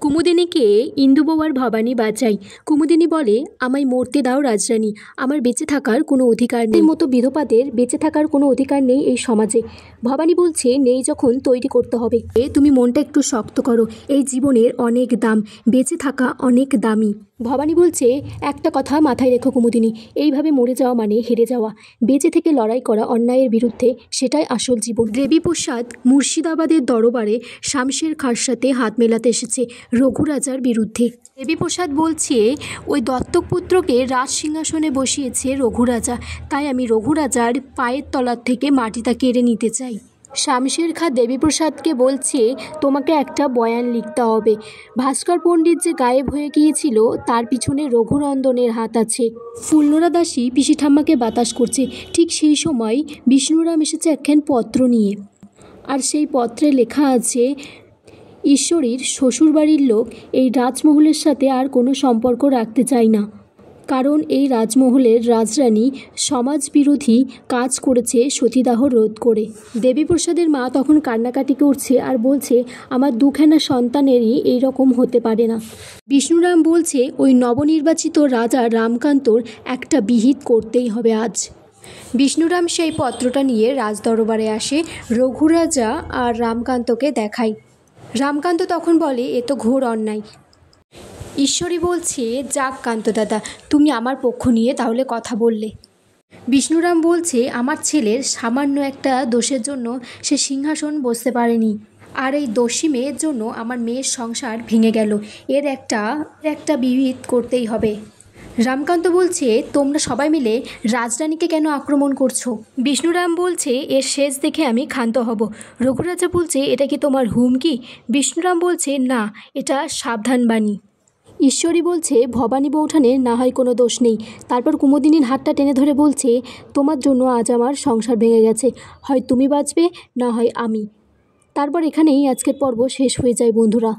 কুমুদিনীকে ইন্দুবউ আর ভবানী বাঁচায়। কুমুদিনী বলে, আমায় মরতে দাও রাজরানী, আমার বেঁচে থাকার কোনো অধিকার নেই। মতো বিধবাদের বেঁচে থাকার কোনো অধিকার নেই এই সমাজে। ভবানী বলছে, নেই যখন তৈরি করতে হবে। তুমি মনটা একটু শক্ত করো, এই জীবনের অনেক দাম, বেঁচে থাকা অনেক দামি। ভবানী বলছে, একটা কথা মাথায় রেখো কুমুদিনী, এইভাবে মরে যাওয়া মানে হেরে যাওয়া। বেঁচে থেকে লড়াই করা অন্যায়ের বিরুদ্ধে, সেটাই আসল জীবন। দেবীপ্রসাদ মুর্শিদাবাদের দরবারে শামশের খাঁর সাথে হাত মেলাতে এসেছে রঘুরাজার বিরুদ্ধে। দেবীপ্রসাদ বলছে, ওই দত্তক পুত্রকে রাজ সিংহাসনে বসিয়েছে রঘুরাজা, তাই আমি রঘুরাজার পায়ের তলার থেকে মাটিটা কেড়ে নিতে চাই। শামশের খাঁ দেবীপ্রসাদকে বলছে, তোমাকে একটা বয়ান লিখতে হবে। ভাস্কর পণ্ডিত যে গায়েব হয়ে গিয়েছিল, তার পিছনে রঘুনন্দনের হাত আছে। ফুল্লরা দাসী পিসি ঠাম্মাকে বাতাস করছে। ঠিক সেই সময় বিষ্ণুরাম এসেছে একখান পত্র নিয়ে, আর সেই পত্রে লেখা আছে, ঈশ্বরীর শ্বশুরবাড়ির লোক এই রাজমহলের সাথে আর কোনো সম্পর্ক রাখতে চায় না, কারণ এই রাজমহলের রাজরানী সমাজবিরোধী কাজ করেছে সতীদাহ রোধ করে। দেবীপ্রসাদের মা তখন কান্নাকাটি করছে আর বলছে, আমার দুখানা সন্তানেরই এই রকম হতে পারে না। বিষ্ণুরাম বলছে, ওই নবনির্বাচিত রাজা রামকান্তর একটা বিহিত করতেই হবে আজ। বিষ্ণুরাম সেই পত্রটা নিয়ে রাজদরবারে আসে, রঘুরাজা আর রামকান্তকে দেখায়। রামকান্ত তখন বলে, এ তো ঘোর অন্যায়। ঈশ্বরী বলছে, যাক কান্ত দাদা, তুমি আমার পক্ষ নিয়ে তাহলে কথা বললে। বিষ্ণুরাম বলছে, আমার ছেলের সামান্য একটা দোষের জন্য সে সিংহাসন বসতে পারেনি, আর এই দোষী মেয়ের জন্য আমার মেয়ের সংসার ভেঙে গেল। এর একটা বিহিত করতেই হবে। রামকান্ত বলছে, তোমরা সবাই মিলে রাজরানীকে কেন আক্রমণ করছো? বিষ্ণুরাম বলছে, এর শেষ দেখে আমি ক্ষান্ত হব। রঘুরাজা বলছে, এটা কি তোমার হুমকি? বিষ্ণুরাম বলছে, না, এটা সাবধান বাণী। ঈশ্বরী বলছে, ভবানী বৌঠানের না হয় কোনো দোষ নেই। তারপর কুমুদিনীর হাতটা টেনে ধরে বলছে, তোমার জন্য আজ আমার সংসার ভেঙে গেছে, হয় তুমি বাঁচবে, না হয় আমি। তারপর এখানেই আজকের পর্ব শেষ হয়ে যায় বন্ধুরা।